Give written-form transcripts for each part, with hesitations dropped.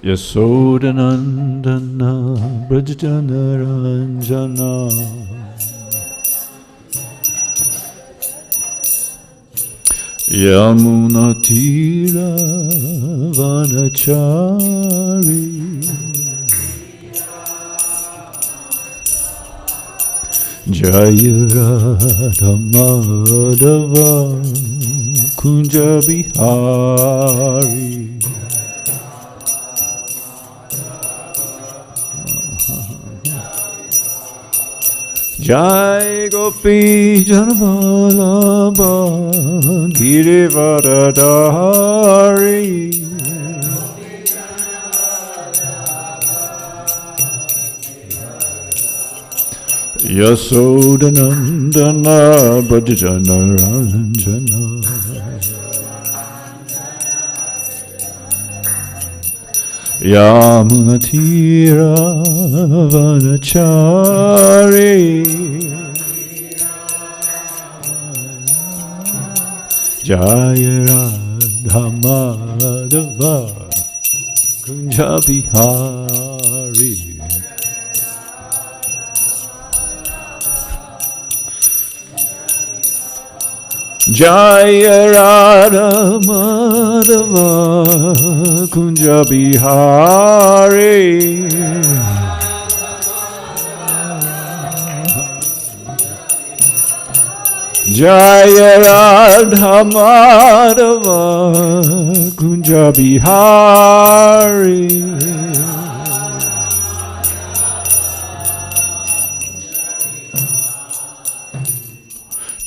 Yasodanandana Brajanaranjana Yamunatira Vanachari Jaya Radha Madhava Kunja Bihari Jai Gopi Janvalabha Girivaradhari Yasodanandana Brajanaranjana Yamunatira Vanachari Jaya Radha Madhava Kunja Bihari Jaya Radha Madhava Kunja Bihari Jaya Radha Madhava Kunja Bihari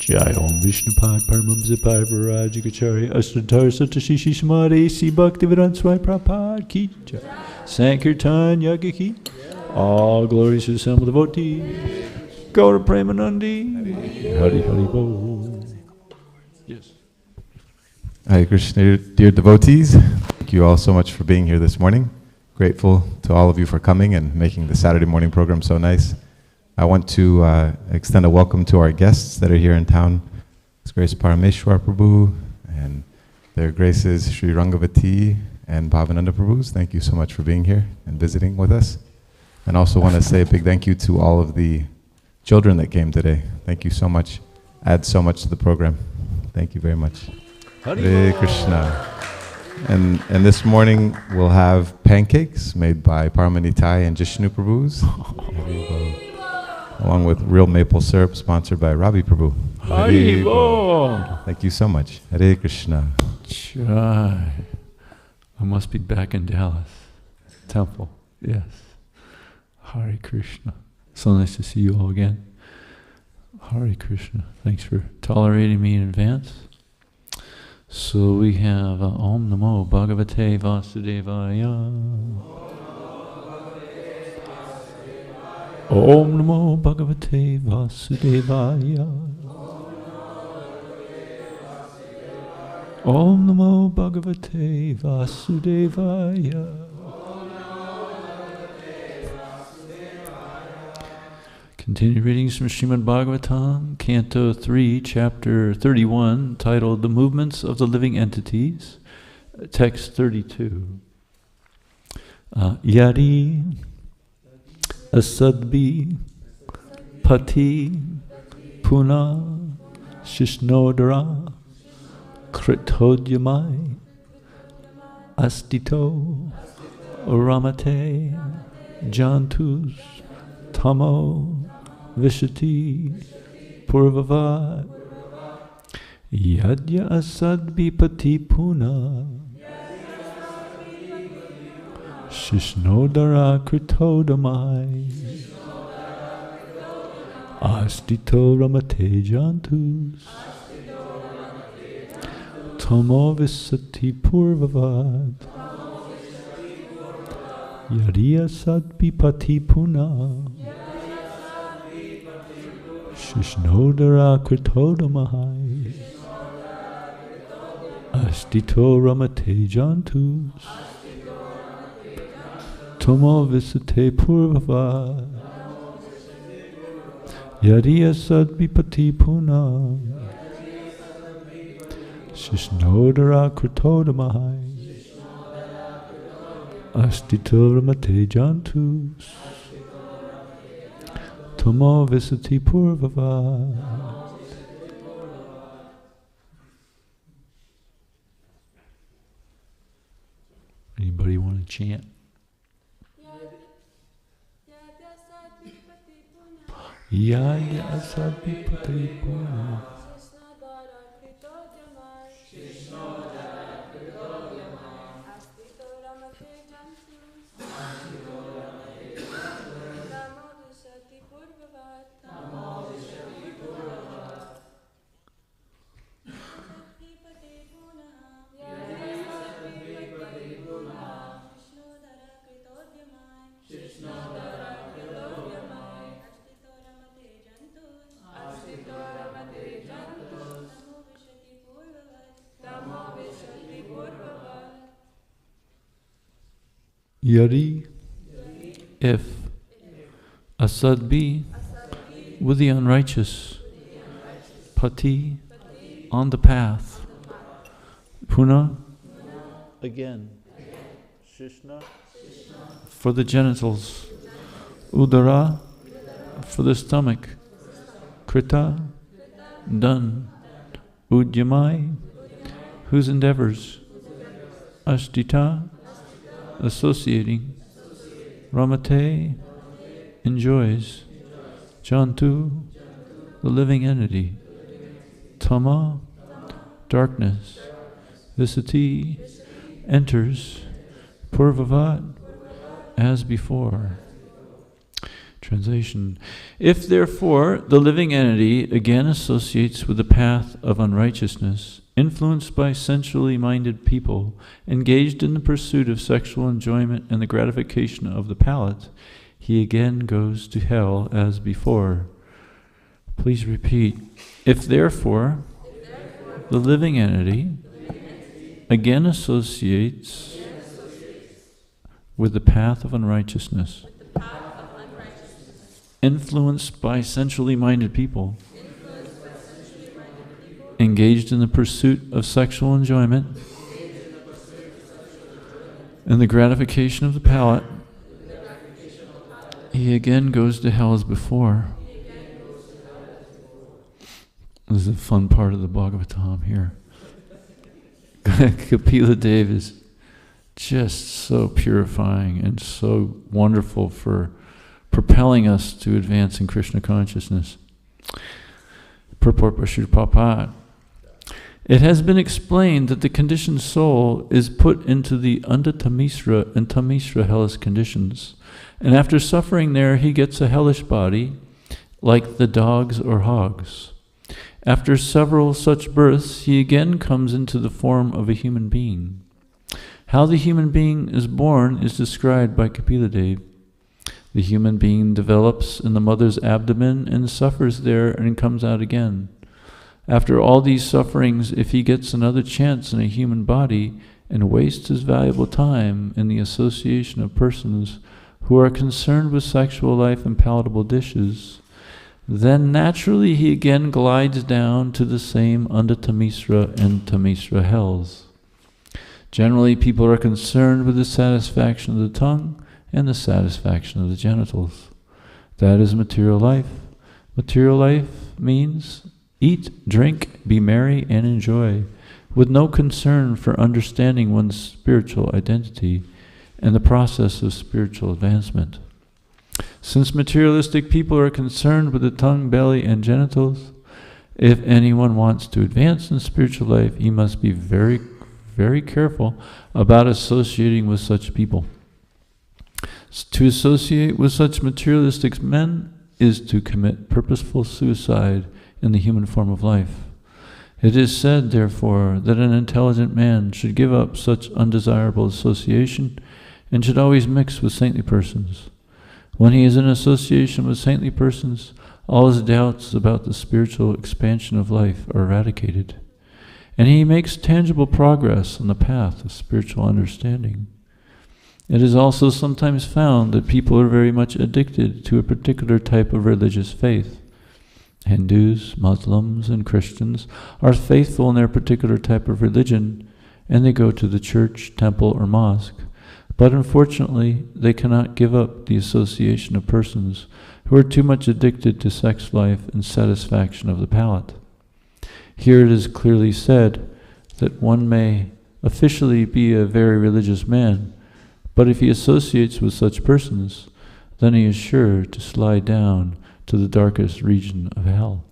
Jai Om Vishnupad Paramam Zipai Varajikacharya Astatar Satashishi Samadhi Si Bhaktivedanta Swai Prabhupada Ki Jai Sankirtan Yaga Ki All glories to the Son of the devotee Go to Premanandi Hari Hari Bo. Yes. Hare Krishna, dear devotees. Thank you all so much for being here this morning. Grateful to all of you for coming and making the Saturday morning program so nice. I want to extend a welcome to our guests that are here in town. His Grace Parameshwar Prabhu and their Graces Sri Rangavati and Bhavananda Prabhus. Thank you so much for being here and visiting with us. And also want to say a big thank you to all of the children that came today. Thank you so much. Adds so much to the program. Thank you very much. Hare Krishna. And this morning we'll have pancakes made by Paramanitai and Jishnu Prabhus. Along with real maple syrup, sponsored by Ravi Prabhu. Haribo! Thank you so much. Hare Krishna. Jai. I must be back in Dallas. Temple. Yes. Hare Krishna. So nice to see you all again. Hare Krishna. Thanks for tolerating me in advance. So we have Om Namo Bhagavate Vasudevaya. Om Namo Bhagavate Vasudevaya. Om Namo Bhagavate Vasudevaya. Continue readings from Srimad Bhagavatam, Canto 3, Chapter 31, titled The Movements of the Living Entities, Text 32. Yadi Asadbi Pati Puna Shishnodara Kritodyamai Astito Ramate Jantus Tamo Vishati Purvavad Yadya Asadbi Pati Puna Shishnodara Kritodamai Astito Ramate Jantus Tamo Visati Purvavad Yadiya Sadbi Pati Puna Shishnodara Kritodamai Astito Ramate Jantus Tomo Visate Purvavad Yadiya Sadvipati Puna Shishnodara Kritodamai Astito ramate jantus. Tomo visati purvavat. Anybody want to chant? Yaya sadvipati puna. Yari, if asad be with the unrighteous, pati, on the path, puna, again, shishna, for the genitals, udara, for the stomach, krita, done, udyamai, whose endeavors, ashtita, associating, ramate, enjoys, jantu, the living entity, tama, darkness, visati, enters, purvavat, as before. Translation. If therefore the living entity again associates with the path of unrighteousness, influenced by sensually minded people, engaged in the pursuit of sexual enjoyment and the gratification of the palate, he again goes to hell as before. Please repeat. If therefore the living entity again associates with the path of unrighteousness, influenced by sensually minded people, engaged in the pursuit of sexual enjoyment and the gratification of the palate, he again goes to hell as before. This is a fun part of the Bhagavatam here. Kapila Dev is just so purifying and so wonderful for propelling us to advance in Krishna consciousness. Purport by Srila Prabhupada. It has been explained that the conditioned soul is put into the Undha-tamisra and Tamisra hellish conditions, and after suffering there he gets a hellish body like the dogs or hogs. After several such births, he again comes into the form of a human being. How the human being is born is described by Kapila Dev. The human being develops in the mother's abdomen and suffers there and comes out again. After all these sufferings, if he gets another chance in a human body and wastes his valuable time in the association of persons who are concerned with sexual life and palatable dishes, then naturally he again glides down to the same Undha-tamisra and Tamisra hells. Generally, people are concerned with the satisfaction of the tongue and the satisfaction of the genitals. That is material life. Material life means eat, drink, be merry, and enjoy, with no concern for understanding one's spiritual identity and the process of spiritual advancement. Since materialistic people are concerned with the tongue, belly, and genitals, if anyone wants to advance in spiritual life, he must be very, very careful about associating with such people. To associate with such materialistic men is to commit purposeful suicide in the human form of life. It is said, therefore, that an intelligent man should give up such undesirable association and should always mix with saintly persons. When he is in association with saintly persons, all his doubts about the spiritual expansion of life are eradicated, and he makes tangible progress on the path of spiritual understanding. It is also sometimes found that people are very much addicted to a particular type of religious faith. Hindus, Muslims, and Christians are faithful in their particular type of religion, and they go to the church, temple, or mosque. But unfortunately, they cannot give up the association of persons who are too much addicted to sex life and satisfaction of the palate. Here it is clearly said that one may officially be a very religious man, but if he associates with such persons, then he is sure to slide down to the darkest region of hell.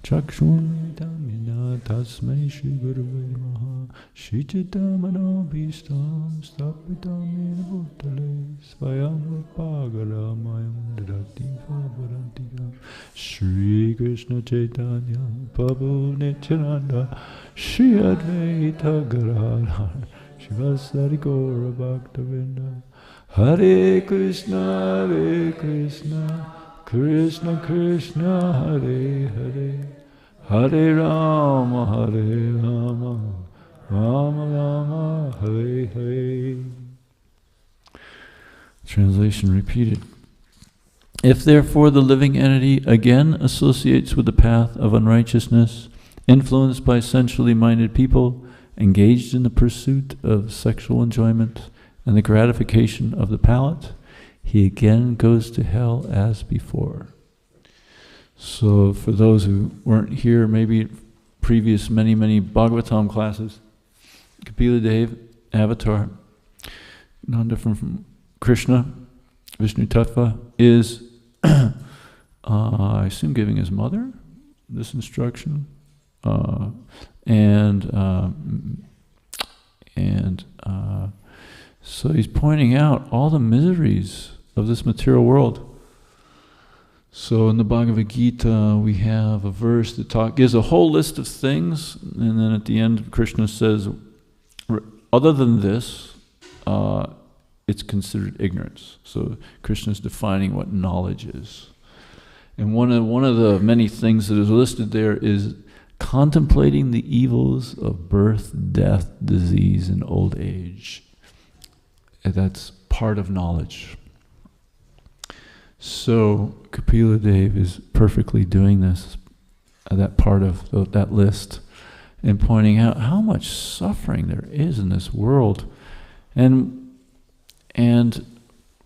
Chakshuntamina tasmai Shri Gurave Maha Shichitamano Bhistam Stapitamina Bhutale Svayam Pagala Mayam Dadati Vabarantika Shri Krishna Chaitanya Prabhu Nityananda Shri Advaita Gadadhar Shivasari Gaura Bhaktavinda Hare Krishna Krishna Krishna Hare Hare Hare Rama Rama Rama Hare Hare. Translation repeated. If therefore the living entity again associates with the path of unrighteousness, influenced by sensually minded people, engaged in the pursuit of sexual enjoyment and the gratification of the palate, he again goes to hell as before. So for those who weren't here, maybe previous many Bhagavatam classes, Kapila Dev, Avatar, not different from Krishna, Vishnu Tattva, is, I assume, giving his mother this instruction, so he's pointing out all the miseries of this material world. So in the Bhagavad Gita, we have a verse that gives a whole list of things, and then at the end, Krishna says, other than this, it's considered ignorance. So Krishna's defining what knowledge is. And one of the many things that is listed there is contemplating the evils of birth, death, disease, and old age. And that's part of knowledge. So Kapila Dev is perfectly doing this, that part of that list, and pointing out how much suffering there is in this world. And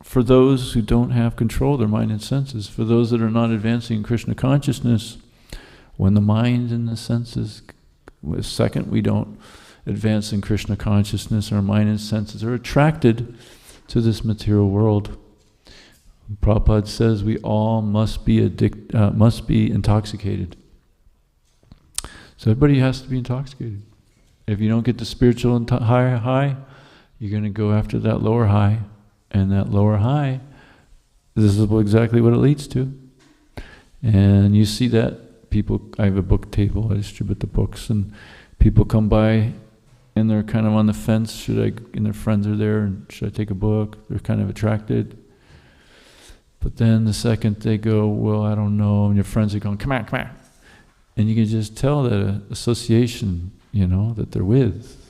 for those who don't have control of their mind and senses, for those that are not advancing in Krishna consciousness, when the mind and the senses, second we don't advance in Krishna consciousness, our mind and senses are attracted to this material world. Prabhupada says we all must be intoxicated. So everybody has to be intoxicated. If you don't get the spiritual high, you're going to go after that lower high. And that lower high, this is exactly what it leads to. And you see that people, I have a book table, I distribute the books, and people come by and they're kind of on the fence, and their friends are there, and should I take a book? They're kind of attracted. But then the second they go, well, I don't know, and your friends are going, come on. And you can just tell that an association, that they're with,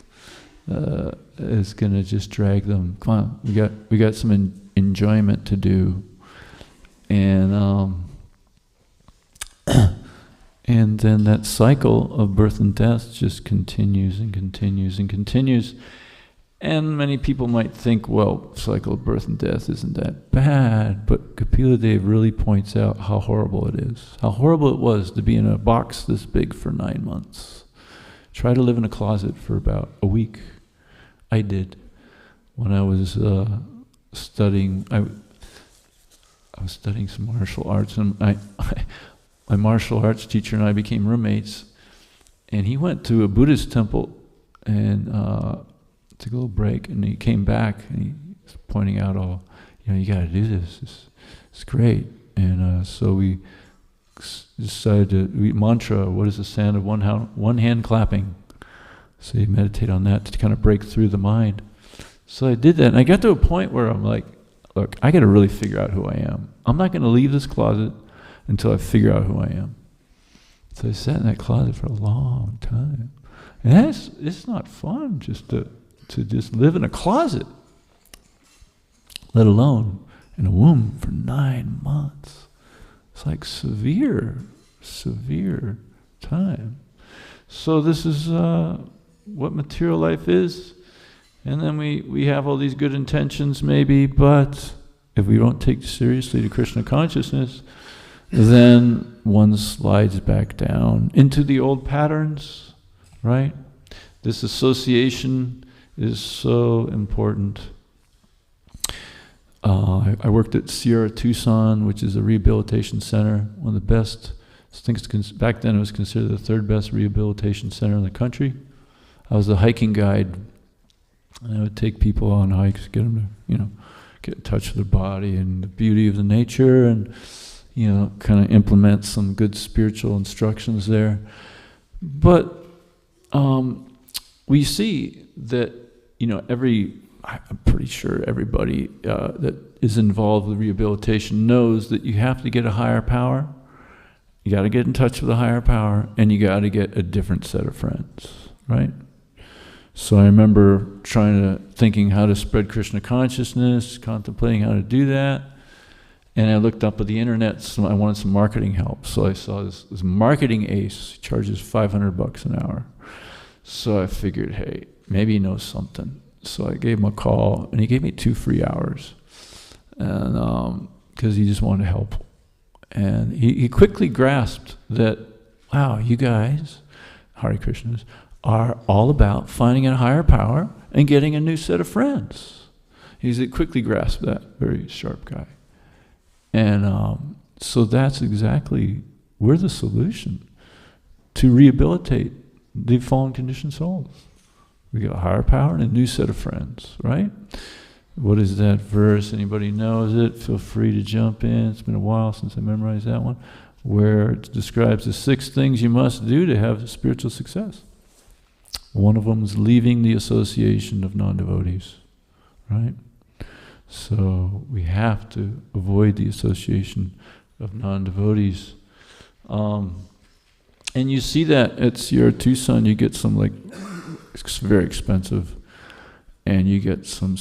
is going to just drag them. Come on, we got some enjoyment to do. And and then that cycle of birth and death just continues and continues and continues. And many people might think, well, cycle of birth and death isn't that bad, but Kapila Dev really points out how horrible it is. How horrible it was to be in a box this big for 9 months. Try to live in a closet for about a week. I did. When I was studying, I was studying some martial arts, and my martial arts teacher and I became roommates, and he went to a Buddhist temple and took a little break, and he came back and he was pointing out you got to do this. It's great. And so we decided to mantra. What is the sound of one hand clapping? So you meditate on that to kind of break through the mind. So I did that, and I got to a point where I'm like, look, I got to really figure out who I am. I'm not going to leave this closet until I figure out who I am. So I sat in that closet for a long time. And it's not fun just to just live in a closet, let alone in a womb for 9 months. It's like severe time. So this is what material life is. And then we have all these good intentions maybe, but if we don't take seriously the Krishna consciousness, then one slides back down into the old patterns, right? This association is so important. I worked at Sierra Tucson, which is a rehabilitation center, one of the best. I think back then it was considered the third best rehabilitation center in the country. I was a hiking guide. And I would take people on hikes, get them to, get in touch with their body and the beauty of the nature, and kind of implement some good spiritual instructions there. But we see that I'm pretty sure everybody that is involved with rehabilitation knows that you have to get a higher power. You got to get in touch with a higher power, and you got to get a different set of friends, right? So I remember thinking how to spread Krishna consciousness, contemplating how to do that. And I looked up at the internet, so I wanted some marketing help. So I saw this marketing ace. He charges $500 an hour. So I figured, hey, maybe he knows something. So I gave him a call, and he gave me 2 free hours. And because he just wanted to help. And he quickly grasped that, wow, you guys, Hare Krishnas, are all about finding a higher power and getting a new set of friends. He quickly grasped that, very sharp guy. And so that's exactly, we're the solution to rehabilitate the fallen conditioned souls. We got a higher power and a new set of friends, right? What is that verse? Anybody knows it? Feel free to jump in. It's been a while since I memorized that one, where it describes the 6 things you must do to have spiritual success. One of them is leaving the association of non-devotees, right? So we have to avoid the association of non-devotees. And you see that at Sierra Tucson, you get some it's very expensive, and you get some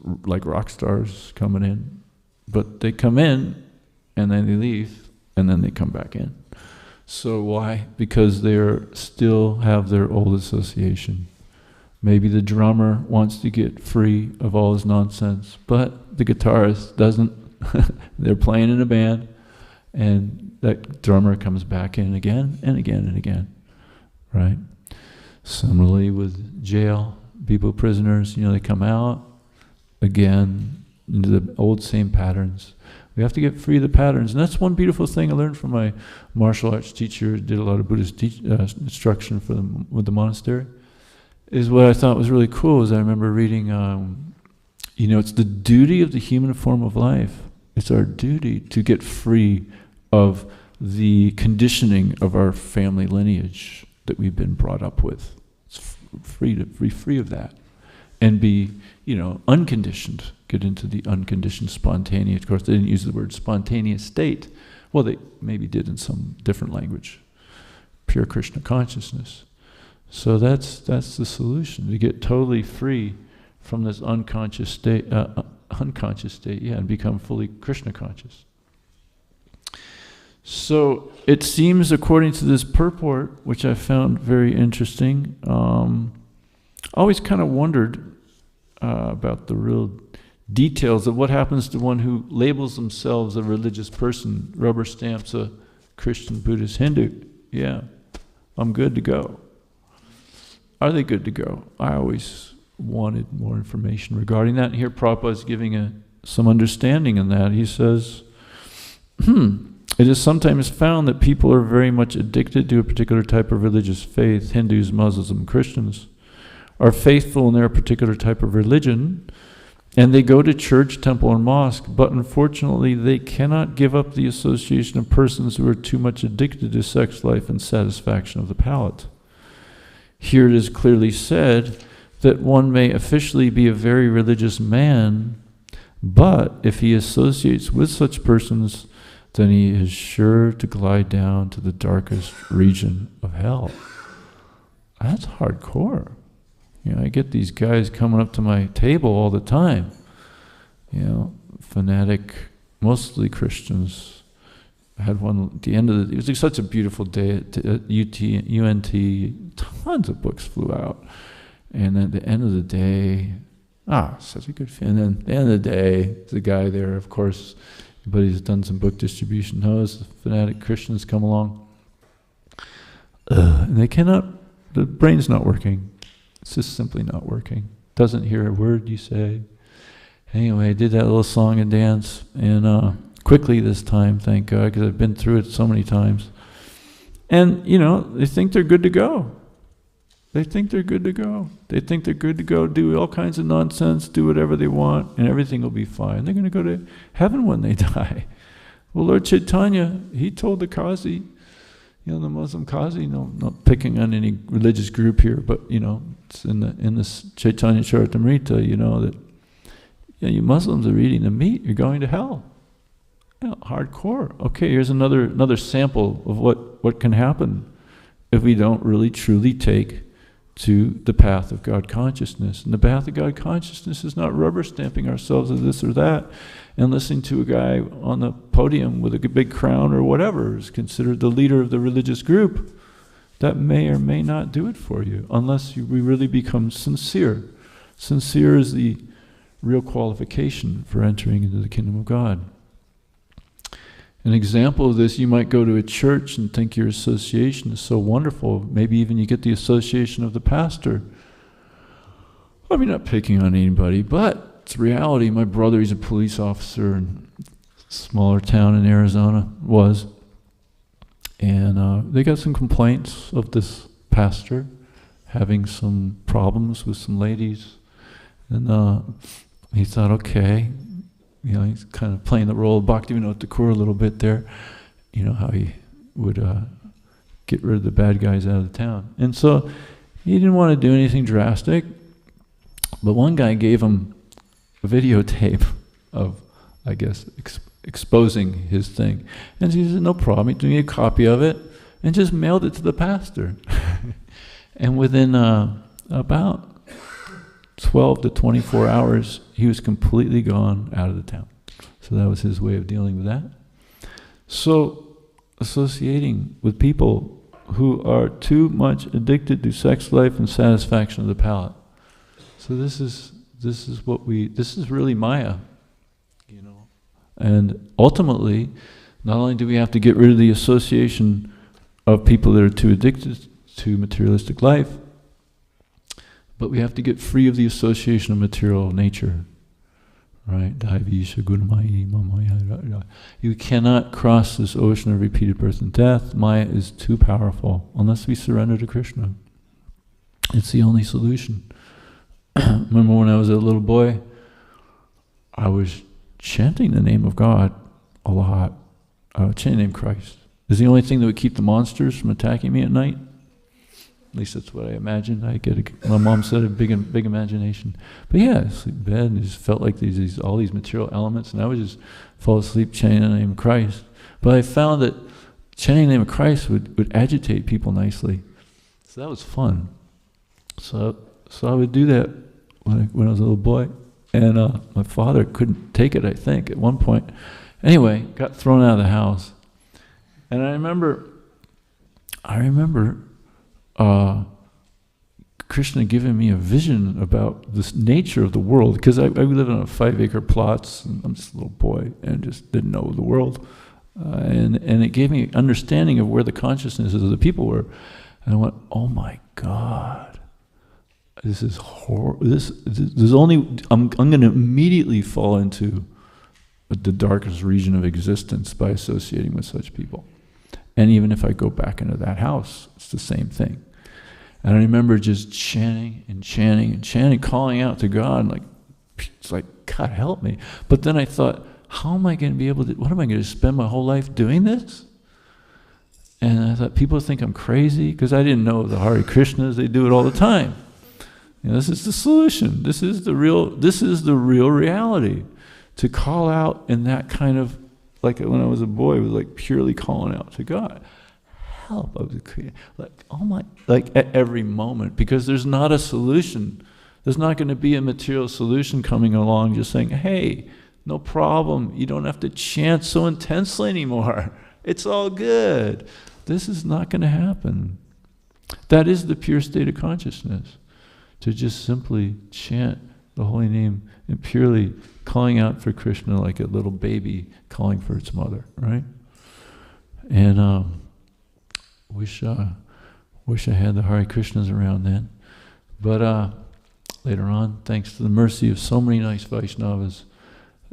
rock stars coming in, but they come in, and then they leave, and then they come back in. So why? Because they still have their old association. Maybe the drummer wants to get free of all his nonsense, but the guitarist doesn't. They're playing in a band, and that drummer comes back in again and again and again, right? Similarly with jail, prisoners, they come out again into the old same patterns. We have to get free of the patterns. And that's one beautiful thing I learned from my martial arts teacher, did a lot of Buddhist instruction with the monastery, is what I thought was really cool is I remember reading, it's the duty of the human form of life. It's our duty to get free of the conditioning of our family lineage that we've been brought up with. It's free of that. And be, unconditioned. Get into the unconditioned spontaneous. Of course, they didn't use the word spontaneous state. Well, they maybe did in some different language. Pure Krishna consciousness. So that's the solution, to get totally free from this unconscious state, and become fully Krishna conscious. So it seems, according to this purport, which I found very interesting, I always kind of wondered about the real details of what happens to one who labels themselves a religious person, rubber stamps a Christian, Buddhist, Hindu. Yeah, I'm good to go. Are they good to go? I always wanted more information regarding that. And here Prabhupada is giving some understanding in that. He says, it is sometimes found that people are very much addicted to a particular type of religious faith. Hindus, Muslims, and Christians are faithful in their particular type of religion, and they go to church, temple, or mosque, but unfortunately they cannot give up the association of persons who are too much addicted to sex life and satisfaction of the palate. Here it is clearly said that one may officially be a very religious man, but if he associates with such persons, then he is sure to glide down to the darkest region of hell. That's hardcore. I get these guys coming up to my table all the time. Fanatic, mostly Christians, had one at the end of it was such a beautiful day at UNT. Tons of books flew out. And then at the end of the day, such a good feeling. And then at the end of the day, the guy there, of course, anybody who's done some book distribution knows, the fanatic Christians come along. And they cannot, the brain's not working. It's just simply not working. Doesn't hear a word you say. Anyway, I did that little song and dance, and quickly this time, thank God, because I've been through it so many times. And, they think they're good to go. They think they're good to go. They think they're good to go, do all kinds of nonsense, do whatever they want, and everything will be fine. They're going to go to heaven when they die. Well, Lord Chaitanya, he told the Qazi, the Muslim Qazi, not picking on any religious group here, but, it's in this Chaitanya Charitamrita, that you Muslims are eating the meat, you're going to hell. Hardcore. Okay, here's another sample of what can happen if we don't really truly take to the path of God consciousness. And the path of God consciousness is not rubber stamping ourselves as this or that and listening to a guy on the podium with a big crown or whatever is considered the leader of the religious group. That may or may not do it for you unless we really become sincere. Sincere is the real qualification for entering into the kingdom of God. An example of this, you might go to a church and think your association is so wonderful. Maybe even you get the association of the pastor. I mean, not picking on anybody, but it's reality. My brother, he's a police officer in a smaller town in Arizona, and they got some complaints of this pastor having some problems with some ladies. And he thought, okay, he's kind of playing the role of Bhaktivinoda Thakur a little bit there, how he would get rid of the bad guys out of the town. And so he didn't want to do anything drastic, but one guy gave him a videotape of, I guess, exposing his thing. And he said, no problem, he gave me a copy of it and just mailed it to the pastor. And within about 12 to 24 hours, he was completely gone out of the town. So that was his way of dealing with that. So associating with people who are too much addicted to sex life and satisfaction of the palate. So this is really Maya, And ultimately, not only do we have to get rid of the association of people that are too addicted to materialistic life, but we have to get free of the association of material nature, right? You cannot cross this ocean of repeated birth and death. Maya is too powerful unless we surrender to Krishna. It's the only solution. Remember when I was a little boy, I was chanting the name of God a lot. Chanting the name of Christ. It's the only thing that would keep the monsters from attacking me at night. At least that's what I imagined. My mom said a big imagination. But yeah, I sleep in bed and it just felt like all these material elements, and I would just fall asleep chanting the name of Christ. But I found that chanting the name of Christ would agitate people nicely. So that was fun. So I would do that when I was a little boy. And my father couldn't take it, I think, at one point. Anyway, got thrown out of the house. And I remember Krishna giving me a vision about this nature of the world, because I live on 5-acre plots, and I'm just a little boy and just didn't know the world, and it gave me an understanding of where the consciousnesses of the people were, and I went, oh my God, this is horrible. I'm going to immediately fall into the darkest region of existence by associating with such people. And even if I go back into that house, it's the same thing. And I remember just chanting and chanting and chanting, calling out to God, it's like, God help me. But then I thought, how am I going to be able to, what am I going to spend my whole life doing this? And I thought, people think I'm crazy, because I didn't know the Hare Krishnas, they do it all the time. This is the solution. This is the real reality. To call out in that kind of, like when I was a boy, it was like purely calling out to God. Help, I was at every moment, because there's not a solution. There's not going to be a material solution coming along just saying, hey, no problem, you don't have to chant so intensely anymore. It's all good. This is not going to happen. That is the pure state of consciousness, to just simply chant the holy name and purely calling out for Krishna like a little baby calling for its mother, right? And wish I had the Hare Krishnas around then. But later on, thanks to the mercy of so many nice Vaishnavas,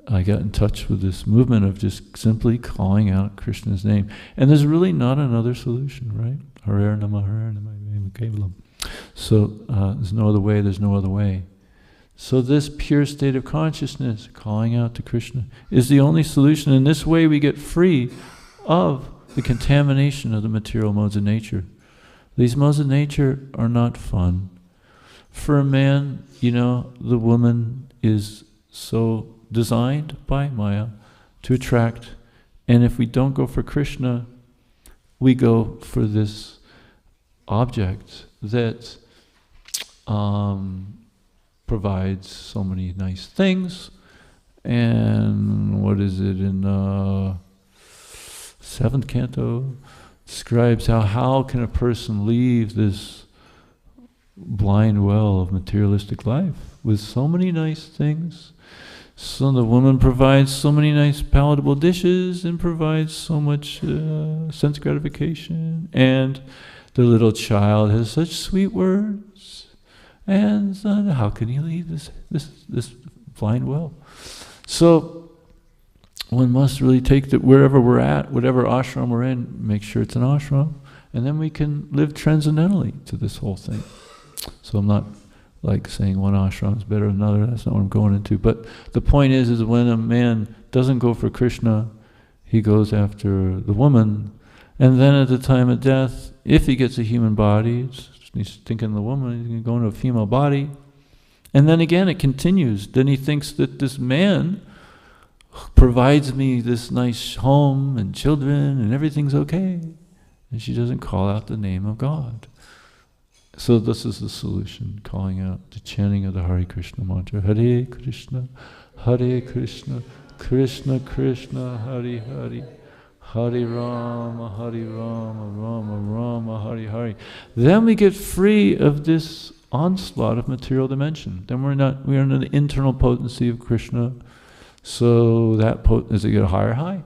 I got in touch with this movement of just simply calling out Krishna's name. And there's really not another solution, right? Hare Namah, Hare Namah, Kevalam. So there's no other way. So this pure state of consciousness, calling out to Krishna, is the only solution. In this way we get free of the contamination of the material modes of nature. These modes of nature are not fun. For a man, the woman is so designed by Maya to attract, and if we don't go for Krishna, we go for this object that provides so many nice things. And what is it in 7th canto? Describes how can a person leave this blind well of materialistic life with so many nice things. So the woman provides so many nice palatable dishes and provides so much sense gratification, and the little child has such sweet words, and how can he leave this blind well? So one must really take that wherever we're at, whatever ashram we're in, make sure it's an ashram, and then we can live transcendentally to this whole thing. So I'm not like saying one ashram is better than another, that's not what I'm going into. But the point is when a man doesn't go for Krishna, he goes after the woman, and then at the time of death, if he gets a human body, he's thinking the woman, he's going to go into a female body, and then again it continues. Then he thinks that this man provides me this nice home and children and everything's okay, and she doesn't call out the name of God. So this is the solution, calling out, the chanting of the Hare Krishna mantra. Hare Krishna, Krishna Krishna, Hare Hare, Hare Rama, Rama Rama, Hare Hare. Then we get free of this onslaught of material dimension. Then we are in the internal potency of Krishna. So that potency get a higher high.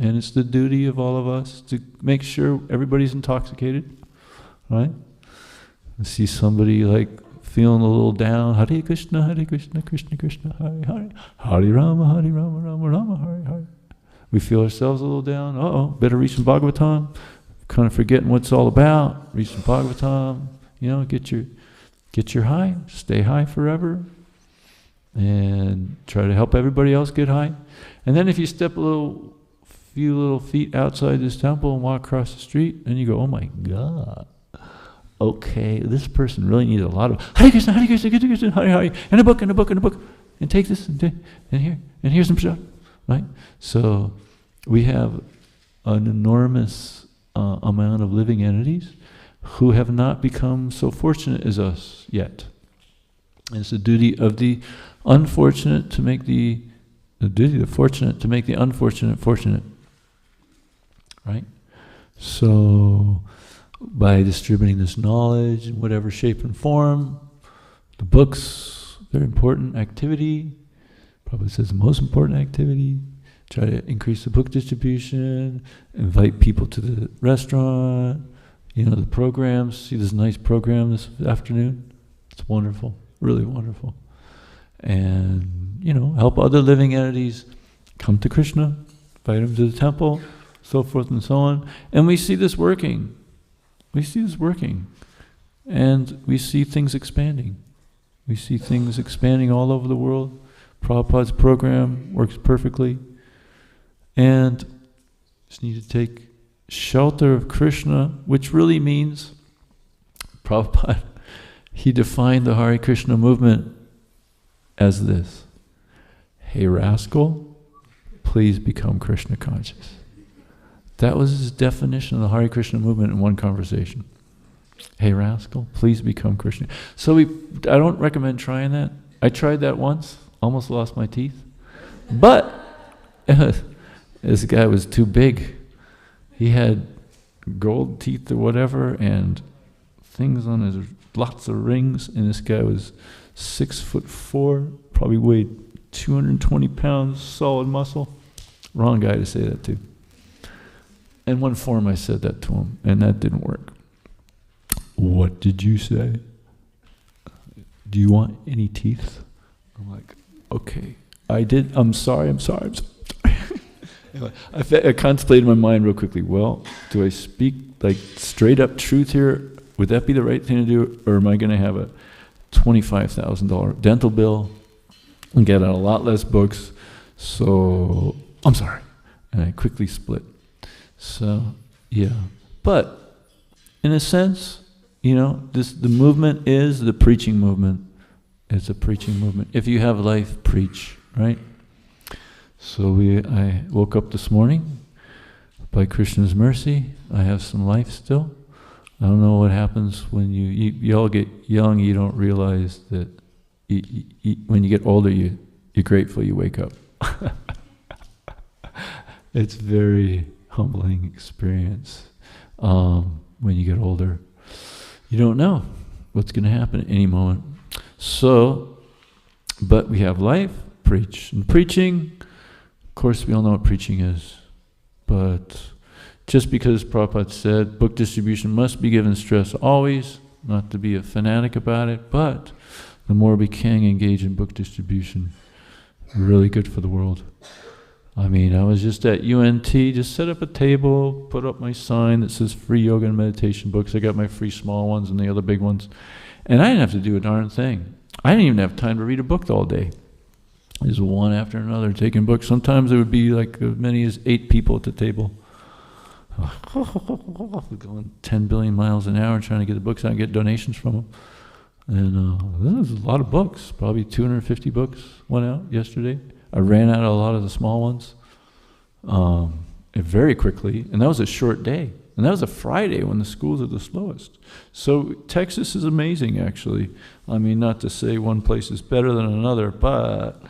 And it's the duty of all of us to make sure everybody's intoxicated, right? See somebody like feeling a little down, Hare Krishna, Krishna Krishna, Hare Hare, Hare Rama, Rama Rama, Hare Hare. We feel ourselves a little down, better read some Bhagavatam, kind of forgetting what it's all about, read some Bhagavatam, get your high, stay high forever, and try to help everybody else get high. And then if you step few little feet outside this temple and walk across the street, and you go, oh my God, okay, this person really needs a lot of Hare Krishna, Hare Krishna, Hare Hare, and a book, and take this, and here's some stuff, right? So we have an enormous amount of living entities who have not become so fortunate as us yet. And it's the duty of the unfortunate to make the duty of the fortunate to make the unfortunate fortunate, right? So by distributing this knowledge in whatever shape and form, the books, very important activity, probably says the most important activity, try to increase the book distribution, invite people to the restaurant, the programs. See this nice program this afternoon? It's wonderful, really wonderful. And, help other living entities come to Krishna, invite them to the temple, so forth and so on. And we see this working. And we see things expanding. We see things expanding all over the world. Prabhupada's program works perfectly. And just need to take shelter of Krishna, which really means, Prabhupada, he defined the Hare Krishna movement as this: hey rascal, please become Krishna conscious. That was his definition of the Hare Krishna movement in one conversation. Hey rascal, please become Krishna. So I don't recommend trying that. I tried that once, almost lost my teeth. But this guy was too big. He had gold teeth or whatever, and things on his, lots of rings, and this guy was 6'4", probably weighed 220 pounds, solid muscle. Wrong guy to say that to. In one forum I said that to him, and that didn't work. What did you say? Do you want any teeth? I'm like, okay. I'm sorry. Anyway, I contemplated in my mind real quickly, well, do I speak like straight up truth here? Would that be the right thing to do? Or am I going to have a $25,000 dental bill and get out a lot less books? So, I'm sorry. And I quickly split. So, yeah. But, in a sense, the movement is the preaching movement. It's a preaching movement. If you have life, preach, right? So I woke up this morning. By Krishna's mercy, I have some life still. I don't know what happens when you all get young. You don't realize that when you get older, you're grateful you wake up. It's very humbling experience. When you get older, you don't know what's going to happen at any moment. So, but we have life, preach. And preaching, of course, we all know what preaching is. But just because Prabhupada said book distribution must be given stress always, not to be a fanatic about it, but the more we can engage in book distribution, really good for the world. I mean, I was just at UNT, just set up a table, put up my sign that says free yoga and meditation books. I got my free small ones and the other big ones. And I didn't have to do a darn thing. I didn't even have time to read a book all day. Just one after another, taking books. Sometimes it would be like as many as 8 people at the table. Going 10 billion miles an hour trying to get the books out and get donations from them. And there's a lot of books. Probably 250 books went out yesterday. I ran out of a lot of the small ones very quickly. And that was a short day. And that was a Friday when the schools are the slowest. So Texas is amazing, actually. I mean, not to say one place is better than another, but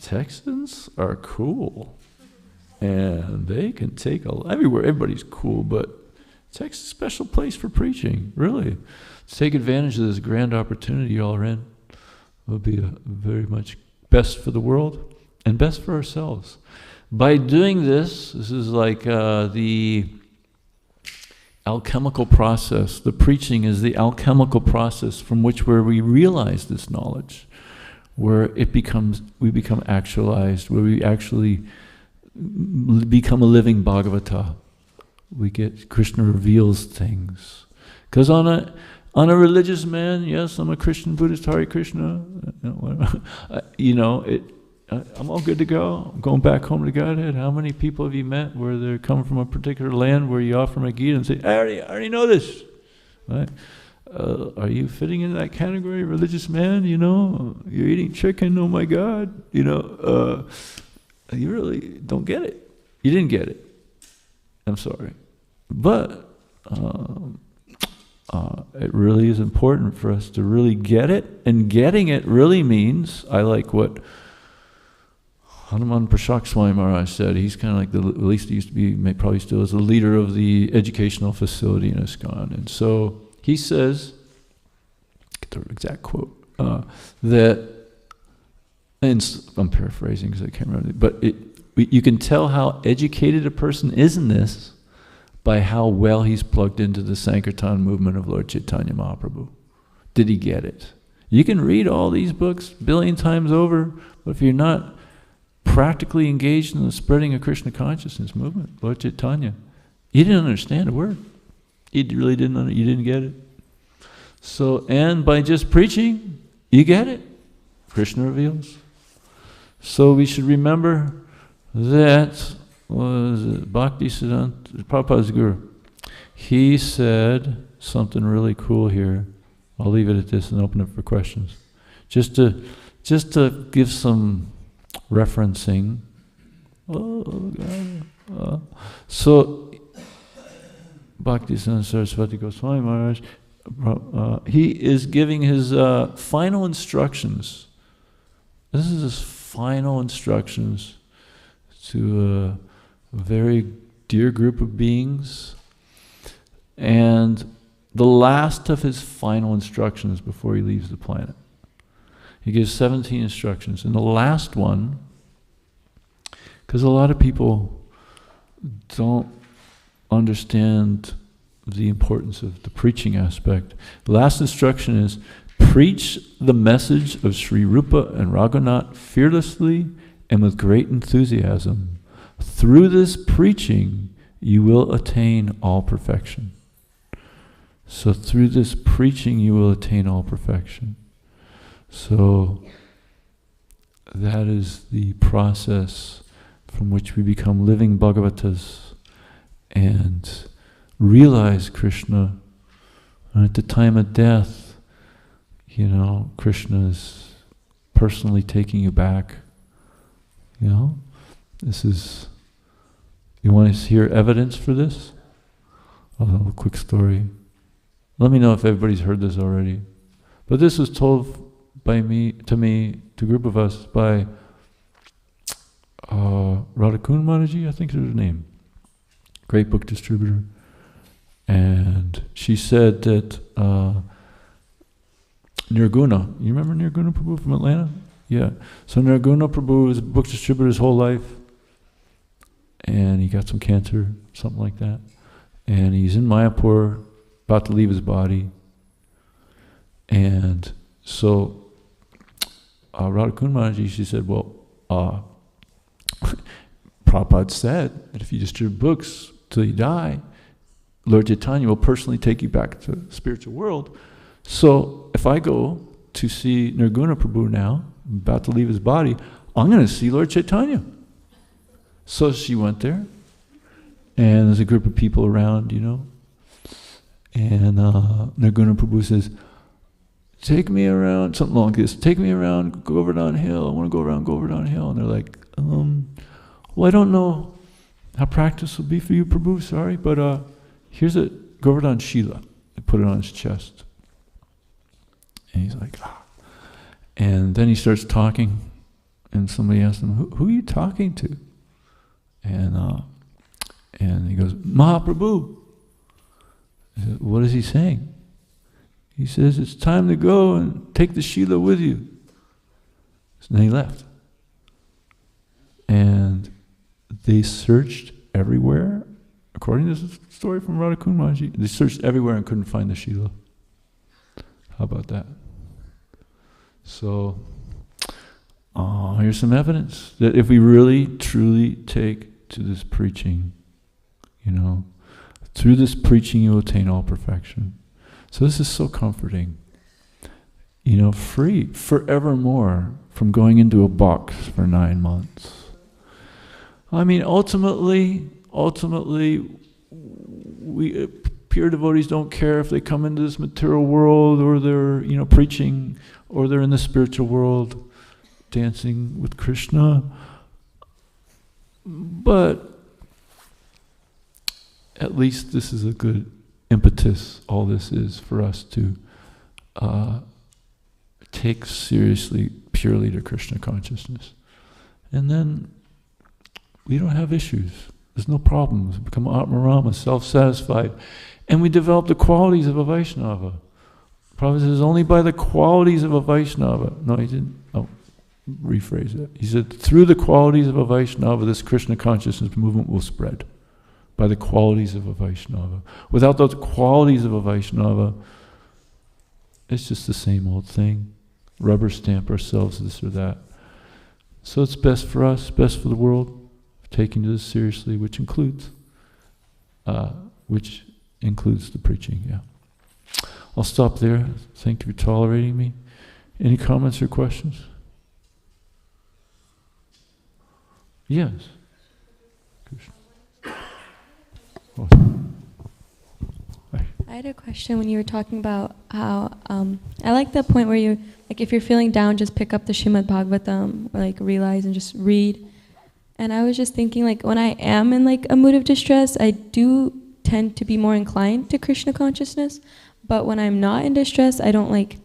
Texans are cool. And they can take everywhere. Everybody's cool, but Texas is a special place for preaching, really. To take advantage of this grand opportunity y'all are in would be very much best for the world and best for ourselves. By doing this is like the alchemical process. The preaching is the alchemical process from where we realize this knowledge, where we become actualized, where we actually become a living Bhagavata. We get, Krishna reveals things. Because on a religious man, yes, I'm a Christian, Buddhist, Hare Krishna, I'm all good to go. I'm going back home to Godhead. How many people have you met where they're coming from a particular land where you offer them a Gita and say, I already know this, right? Are you fitting into that category, religious man? You're eating chicken, oh my God, you really don't get it. You didn't get it. I'm sorry. But it really is important for us to really get it, and getting it really means, I like what Hanuman Prashak Swami Maharaj said. He's kind of like at least he used to be, probably still is the leader of the educational facility in ISKCON. And so he says, get the exact quote, that, and I'm paraphrasing because I can't remember, but you can tell how educated a person is in this by how well he's plugged into the Sankirtan movement of Lord Chaitanya Mahaprabhu. Did he get it? You can read all these books 1 billion times over, but if you're not practically engaged in the spreading of Krishna consciousness movement, Lord Chaitanya, you didn't understand a word. You really didn't. You didn't get it. So, and by just preaching, you get it. Krishna reveals. So we should remember that Bhakti Siddhanta, Prabhupada's guru, he said something really cool here. I'll leave it at this and open it for questions. Just to give some referencing. So Bhakti Siddhanta Saraswati Goswami Maharaj, he is giving his final instructions. This is his final instructions to a very austere group of beings. And the last of his final instructions before he leaves the planet. He gives 17 instructions. And the last one, because a lot of people don't understand the importance of the preaching aspect. The last instruction is, preach the message of Sri Rupa and Raghunath fearlessly and with great enthusiasm. Through this preaching, you will attain all perfection. So through this preaching, you will attain all perfection. So that is the process from which we become living Bhagavatas and realize Krishna. And at the time of death, Krishna is personally taking you back. This is, you want to hear evidence for this? I'll tell a quick story. Let me know if everybody's heard this already. But this was told to a group of us by Radhakun Mataji, I think is her name. Great book distributor. And she said that Nirguna, you remember Nirguna Prabhu from Atlanta? Yeah. So Nirguna Prabhu was a book distributor his whole life. And he got some cancer, something like that. And he's in Mayapur, about to leave his body. And so Radhakun Mataji, she said, well, Prabhupada said that if you distribute books till you die, Lord Chaitanya will personally take you back to the spiritual world. So if I go to see Nirguna Prabhu now, about to leave his body, I'm going to see Lord Chaitanya. So she went there, and there's a group of people around, and Nirguna Prabhu says, take me around, something like this, take me around Govardhan Hill, I want to go around Govardhan Hill. And they're like, well, I don't know how practice will be for you, Prabhu, sorry, but here's a Govardhan Shila. They put it on his chest. And he's like, ah. And then he starts talking, and somebody asks him, who are you talking to? And he goes, Mahaprabhu. I said, what is he saying? He says, it's time to go and take the Shila with you. So then he left. And they searched everywhere. According to this story from Radhakun Mataji, they searched everywhere and couldn't find the Shila. How about that? So, here's some evidence that if we really, truly take to this preaching, through this preaching you will attain all perfection. So this is so comforting. Free forevermore from going into a box for 9 months. I mean, ultimately, we pure devotees don't care if they come into this material world or they're, preaching, or they're in the spiritual world, dancing with Krishna. But at least this is a good impetus, all this is, for us to take seriously, purely to Krishna consciousness. And then we don't have issues. There's no problems. We become Atmarama, self-satisfied. And we develop the qualities of a Vaishnava. Prabhupada says, only by the qualities of a Vaishnava. No, he didn't. Oh, rephrase that. He said, through the qualities of a Vaishnava, this Krishna consciousness movement will spread. By the qualities of a Vaishnava. Without those qualities of a Vaishnava, it's just the same old thing. Rubber stamp ourselves, this or that. So it's best for us, best for the world, taking this seriously, which includes the preaching, yeah. I'll stop there. Thank you for tolerating me. Any comments or questions? Yes. Oh. I had a question when you were talking about how, I like the point where you, if you're feeling down, just pick up the Srimad Bhagavatam, or realize and just read. And I was just thinking, when I am in a mood of distress, I do tend to be more inclined to Krishna consciousness. But when I'm not in distress, I don't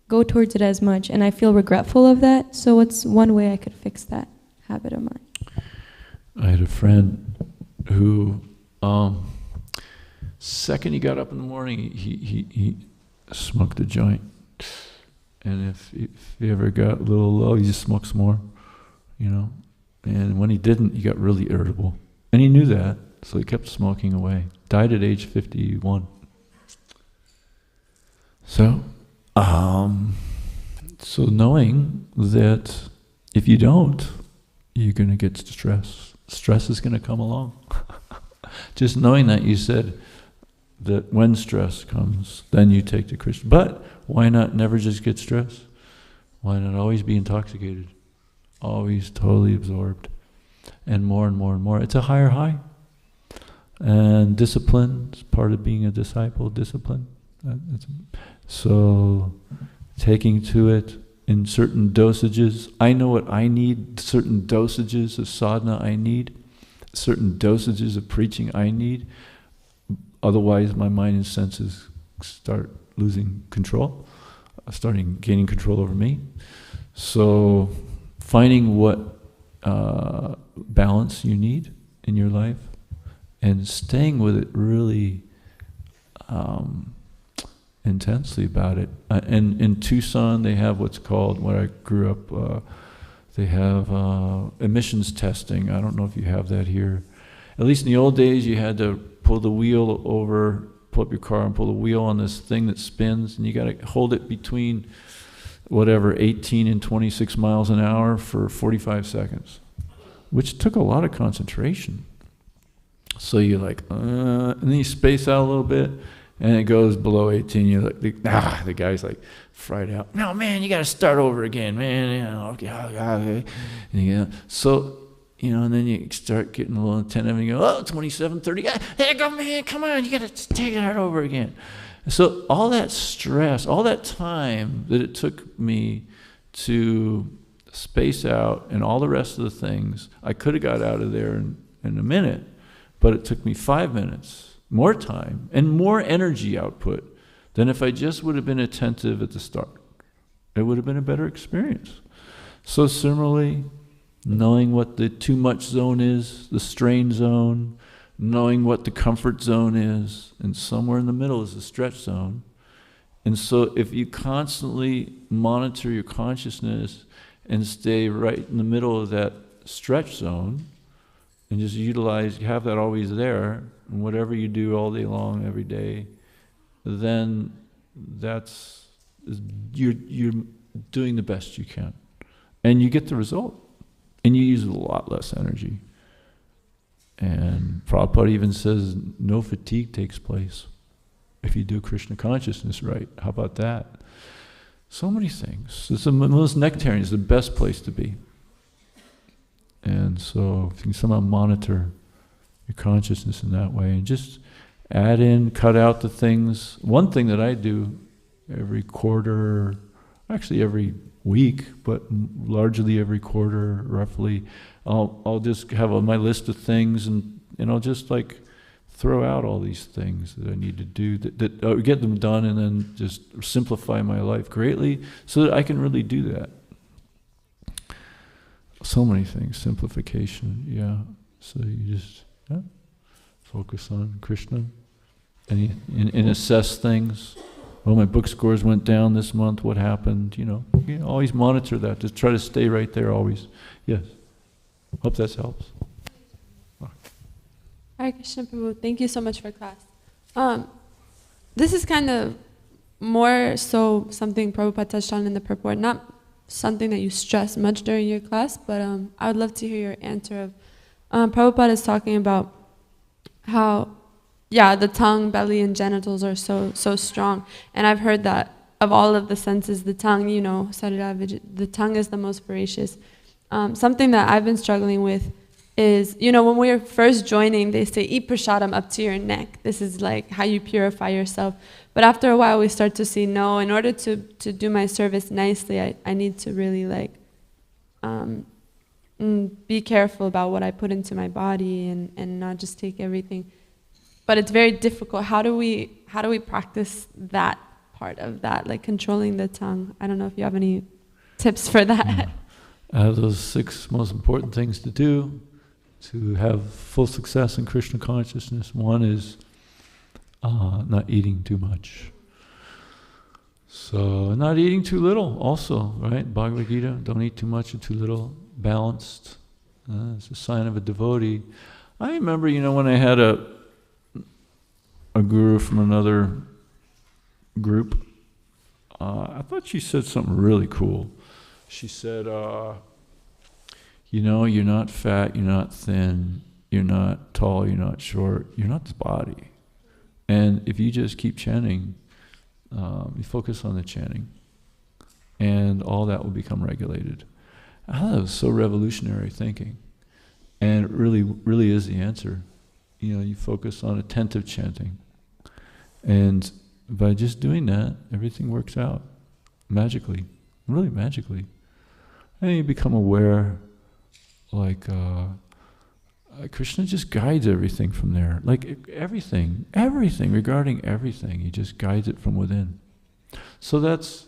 go towards it as much, and I feel regretful of that. So what's one way I could fix that habit of mine? I had a friend who, second he got up in the morning, he smoked a joint. And if he ever got a little low, he just smoked some more, you know. And when he didn't, he got really irritable. And he knew that, so he kept smoking away. Died at age 51. So, so knowing that if you don't, you're going to get stress. Stress is going to come along. Just knowing that, you said that when stress comes, then you take to Krishna. But why not never just get stressed? Why not always be intoxicated? Always totally absorbed. And more and more and more. It's a higher high. And discipline is part of being a disciple, discipline. So taking to it in certain dosages. I know what I need, certain dosages of sadhana I need, certain dosages of preaching I need. Otherwise my mind and senses start losing control, gaining control over me. So finding what balance you need in your life and staying with it really intensely about it. And in Tucson, they have what's called, where I grew up, they have emissions testing. I don't know if you have that here. At least in the old days, you had to pull the wheel over, pull up your car and pull the wheel on this thing that spins, and you got to hold it between whatever, 18 and 26 miles an hour for 45 seconds, which took a lot of concentration. So you're like, and then you space out a little bit, and it goes below 18. You're like, the guy's like fried out. No, man, you got to start over again, man. You know, okay. And so, you know, and then you start getting a little attentive, and you go, 27, 30. Hey, go, man, come on, you got to take it over again. So all that stress, all that time that it took me to space out and all the rest of the things, I could have got out of there in a minute, but it took me 5 minutes, more time, and more energy output than if I just would have been attentive at the start. It would have been a better experience. So similarly, knowing what the too much zone is, the strain zone, knowing what the comfort zone is, and somewhere in the middle is the stretch zone. And so if you constantly monitor your consciousness and stay right in the middle of that stretch zone, and just utilize, have that always there, and whatever you do all day long, every day, then you're doing the best you can. And you get the result. And you use a lot less energy. And Prabhupada even says no fatigue takes place if you do Krishna consciousness right. How about that? So many things. It's the most nectarian, is the best place to be. And so if you can somehow monitor your consciousness in that way and just add in, cut out the things. One thing that I do every quarter, actually every week, but largely every quarter, roughly, I'll just have on my list of things, and I'll just like throw out all these things that I need to do, that get them done, and then just simplify my life greatly so that I can really do that. So many things, simplification, yeah. So you just focus on Krishna and assess things. Well, my book scores went down this month. What happened? You always monitor that. Just try to stay right there always. Yes. Hope that helps. Hare Krishna Prabhu, thank you so much for class. This is kind of more so something Prabhupada touched on in the purport, not something that you stress much during your class, but I would love to hear your answer of, Prabhupada is talking about how, the tongue, belly, and genitals are so strong. And I've heard that of all of the senses, the tongue, the tongue is the most voracious. Something that I've been struggling with is, when we were first joining, they say, eat prasadam up to your neck. This is like how you purify yourself. But after a while, we start to see, no, in order to do my service nicely, I need to really be careful about what I put into my body and not just take everything. But it's very difficult. How do we practice that part of that, like controlling the tongue? I don't know if you have any tips for that. Out of those 6 most important things to do, to have full success in Krishna consciousness. One is not eating too much. So not eating too little also, right? Bhagavad Gita, don't eat too much or too little, balanced. It's a sign of a devotee. I remember, when I had a guru from another group, I thought she said something really cool. She said, you're not fat, you're not thin, you're not tall, you're not short, you're not this body. And if you just keep chanting, you focus on the chanting, and all that will become regulated. I thought that was so revolutionary thinking. And it really, really is the answer. You focus on attentive chanting. And by just doing that, everything works out magically, really magically. And you become aware, like Krishna just guides everything from there. Like everything regarding everything, he just guides it from within. So that's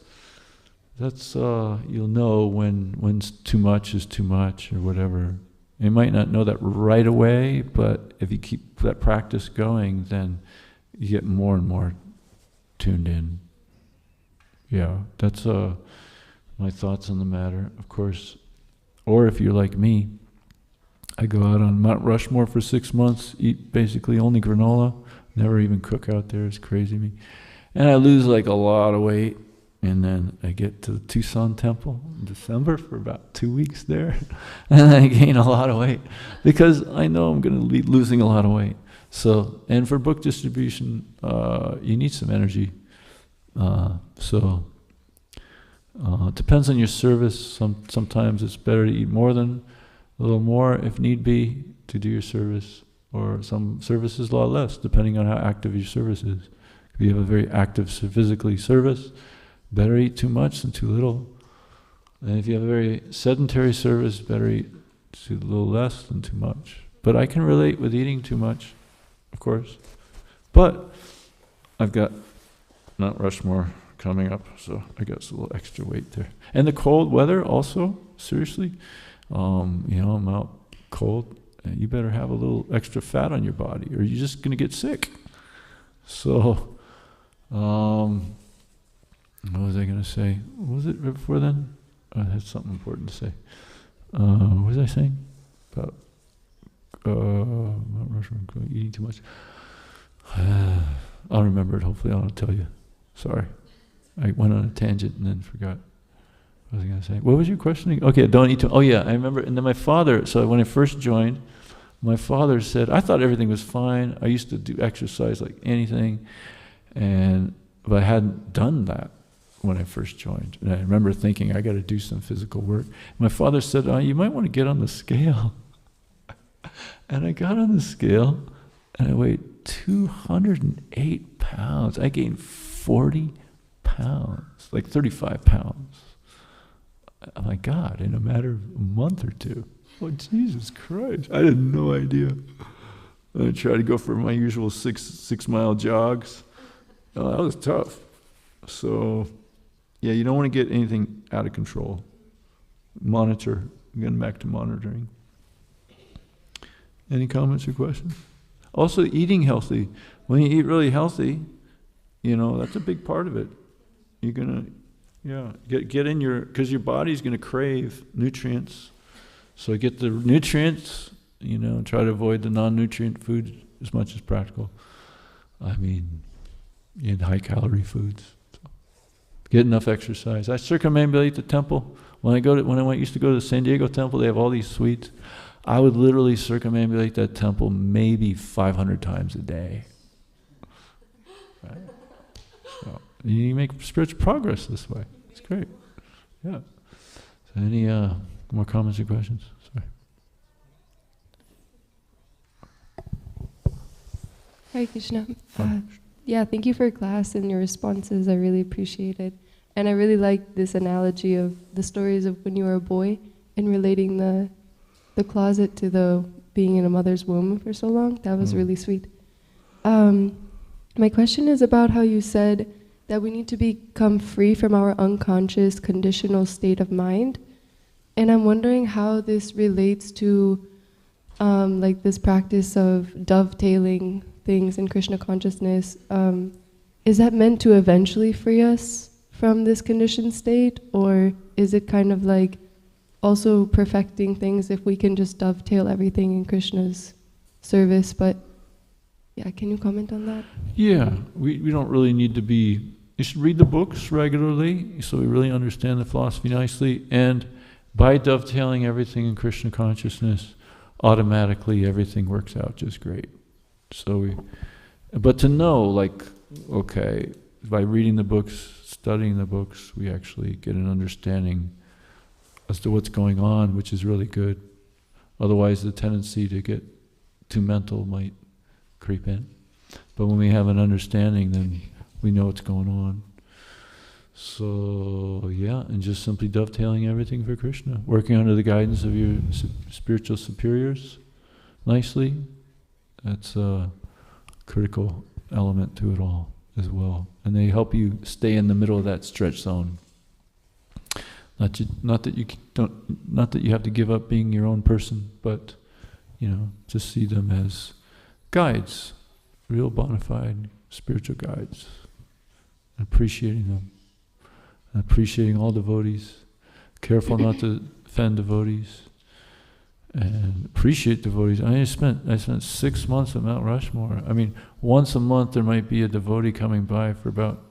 you'll know when too much is too much or whatever. You might not know that right away, but if you keep that practice going, then you get more and more tuned in. Yeah, that's my thoughts on the matter, of course. Or if you're like me, I go out on Mount Rushmore for 6 months, eat basically only granola, never even cook out there, it's crazy me. And I lose like a lot of weight, and then I get to the Tucson temple in December for about 2 weeks there, and I gain a lot of weight, because I know I'm going to be losing a lot of weight. So, and for book distribution, you need some energy. It depends on your service. Sometimes it's better to eat a little more if need be to do your service, or some services a lot less, depending on how active your service is. If you have a very active physically service, better eat too much than too little. And if you have a very sedentary service, better eat a little less than too much. But I can relate with eating too much, of course. But I've got Mount Rushmore coming up, so I got a little extra weight there. And the cold weather also, seriously, I'm out cold, and you better have a little extra fat on your body, or you're just going to get sick. So, what was I going to say? What was it right before then? I had something important to say. What was I saying? About Mount Rushmore, eating too much. I'll remember it, hopefully I'll tell you. Sorry. I went on a tangent and then forgot what was I going to say. What was your question? Okay, don't eat too. Oh yeah, I remember. And then my father, so when I first joined, my father said, I thought everything was fine. I used to do exercise like anything, but I hadn't done that when I first joined. And I remember thinking, I got to do some physical work. My father said, you might want to get on the scale. And I got on the scale, and I weighed 208 pounds. I gained 40 pounds, like 35 pounds. Oh my God, in a matter of a month or two. Oh, Jesus Christ. I had no idea. I tried to go for my usual six mile jogs. Oh, that was tough. So, yeah, you don't want to get anything out of control. Monitor. I'm getting back to monitoring. Any comments or questions? Also, eating healthy. When you eat really healthy, that's a big part of it. You're going to, get in because your body's going to crave nutrients. So get the nutrients, try to avoid the non-nutrient foods as much as practical. I mean, high-calorie foods. So get enough exercise. I circumambulate the temple. When I used to go to the San Diego temple, they have all these suites. I would literally circumambulate that temple maybe 500 times a day. Right? So you make spiritual progress this way. It's great. Yeah. So any more comments or questions? Sorry. Hare Krishna. Thank you for your class and your responses. I really appreciate it. And I really like this analogy of the stories of when you were a boy and relating the closet to the being in a mother's womb for so long. That was really sweet. My question is about how you said that we need to become free from our unconscious conditional state of mind. And I'm wondering how this relates to like this practice of dovetailing things in Krishna consciousness, is that meant to eventually free us from this conditioned state, or is it kind of like also perfecting things if we can just dovetail everything in Krishna's service? But yeah, can you comment on that? Yeah, we don't really need to be, you should read the books regularly so we really understand the philosophy nicely, and by dovetailing everything in Krishna consciousness, automatically everything works out just great. But to know, like, okay, by reading the books, studying the books, we actually get an understanding as to what's going on, which is really good. Otherwise, the tendency to get too mental might creep in. But when we have an understanding, then we know what's going on. So, yeah, and just simply dovetailing everything for Krishna, working under the guidance of your spiritual superiors nicely. That's a critical element to it all as well. And they help you stay in the middle of that stretch zone. Not that you have to give up being your own person, but just see them as guides, real bona fide spiritual guides, appreciating them, appreciating all devotees, careful not to offend devotees, and appreciate devotees. I spent 6 months at Mount Rushmore. I mean, once a month there might be a devotee coming by for about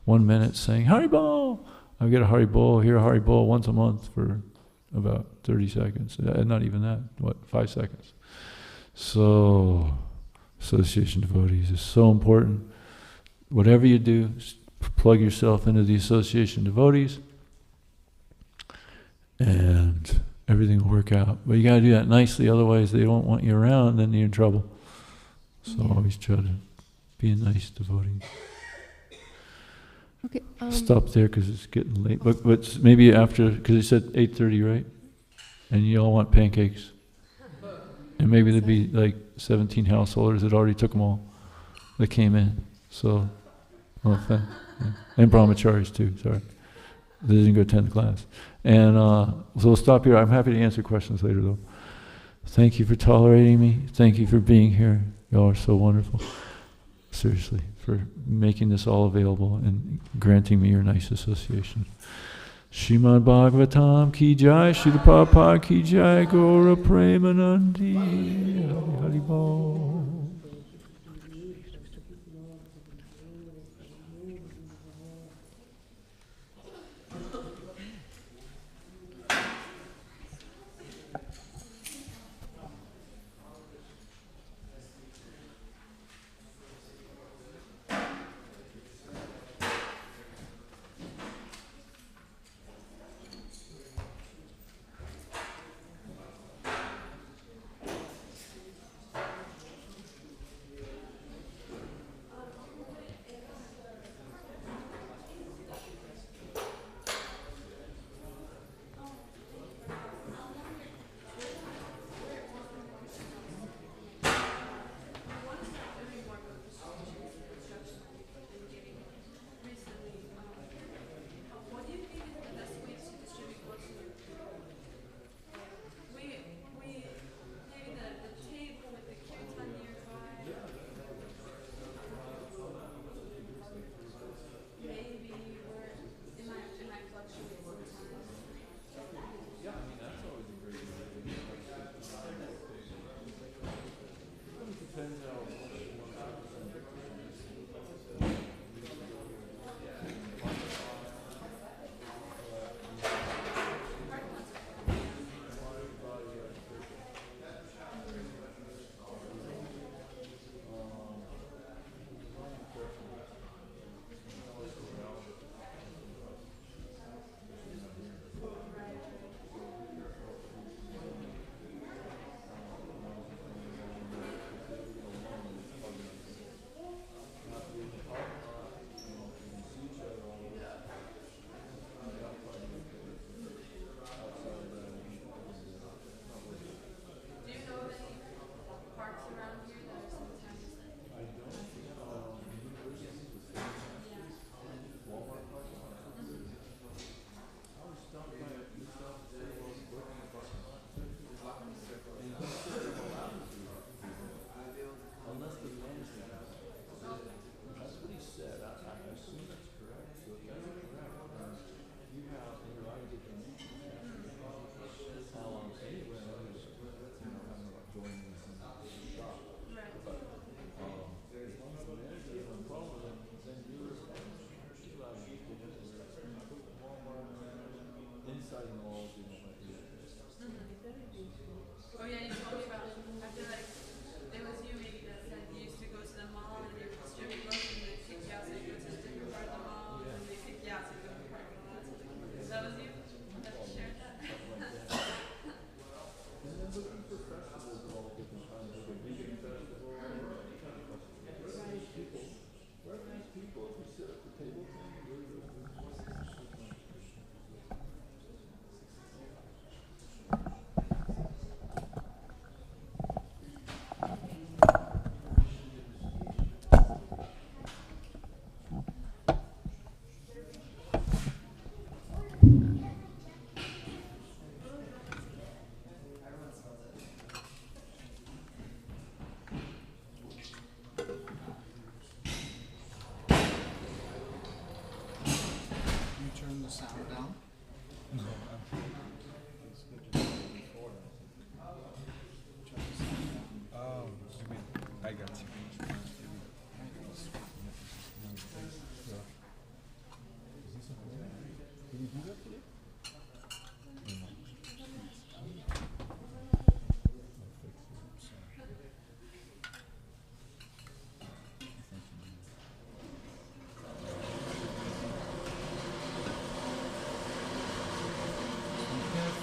1 minute saying, Haribol! I get a Haribol, hear a Haribol once a month for about 30 seconds. Not even that, 5 seconds. So, association devotees is so important. Whatever you do, plug yourself into the association devotees, and everything will work out. But you got to do that nicely, otherwise they don't want you around, then you're in trouble. So always try to be a nice devotee. Okay. Stop there because it's getting late. But maybe after, because you said 8:30, right? And you all want pancakes. And maybe there'd be like 17 householders that already took them all, that came in. So, and brahmacharis too, sorry. They didn't go attend the class. And so we'll stop here. I'm happy to answer questions later though. Thank you for tolerating me. Thank you for being here. Y'all are so wonderful. Seriously, for making this all available and granting me your nice association. Srimad Bhagavatam ki jai, Srila Prabhupada ki jai, Gaura Premanandi, Hari Hari Bol. sound down? Oh, I got you.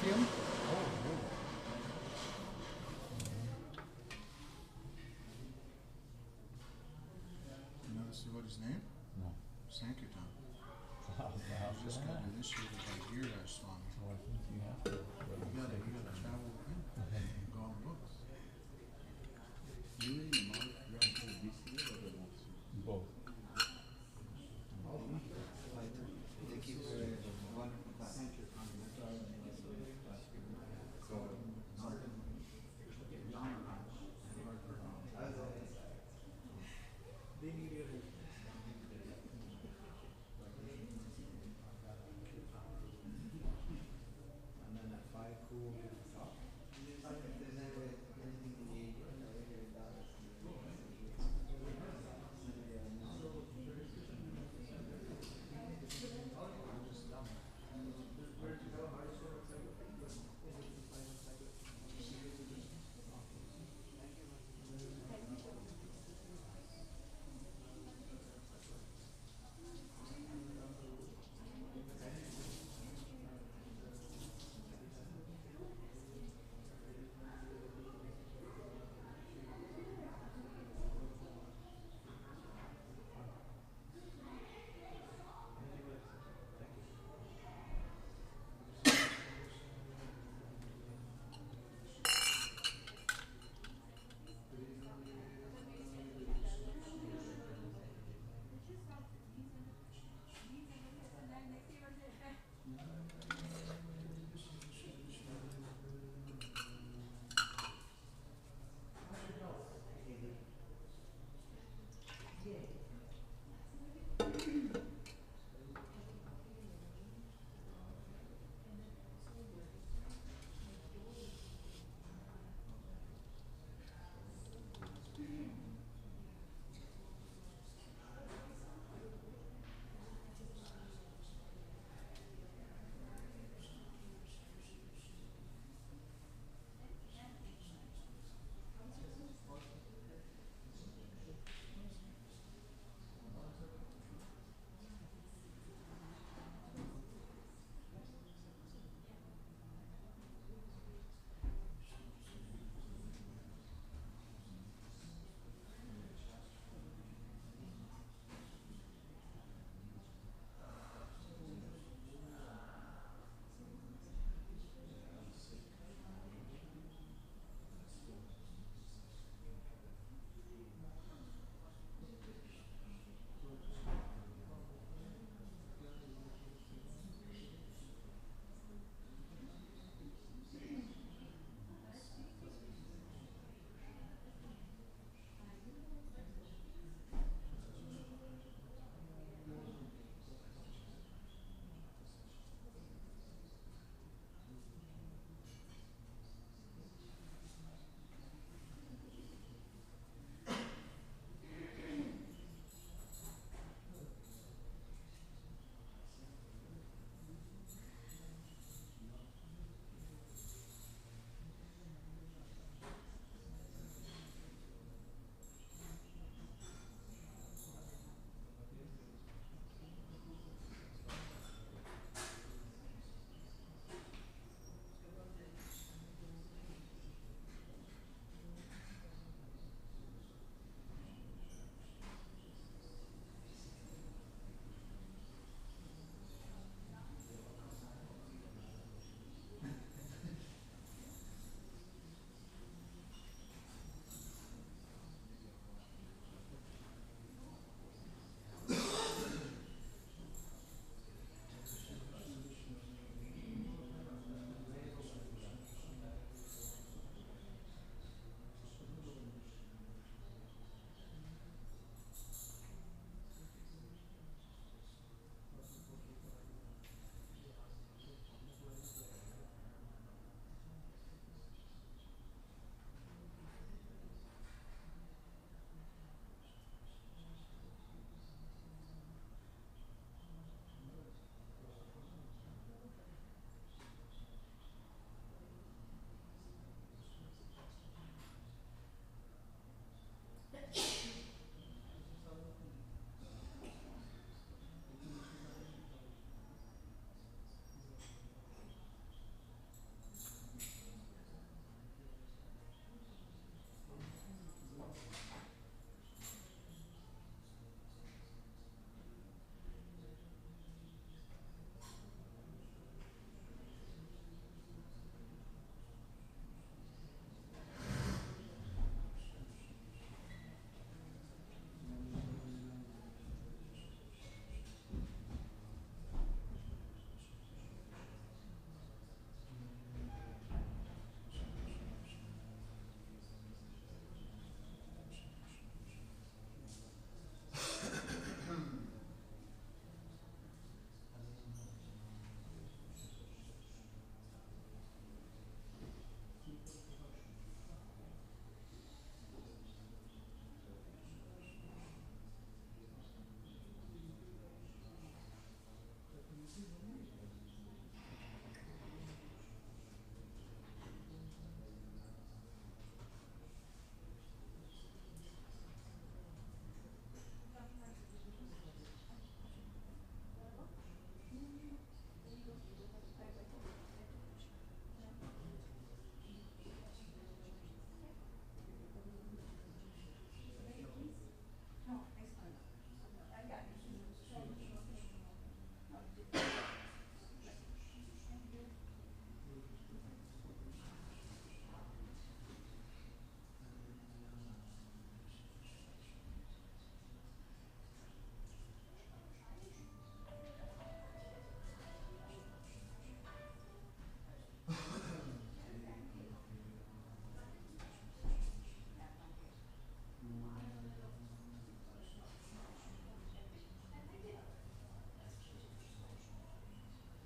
You notice what his name? No. Sankirtan. Wow. You just got initiated by Girdhar Swami. So I think you have to. You gotta travel with him. Go on books. Both. They need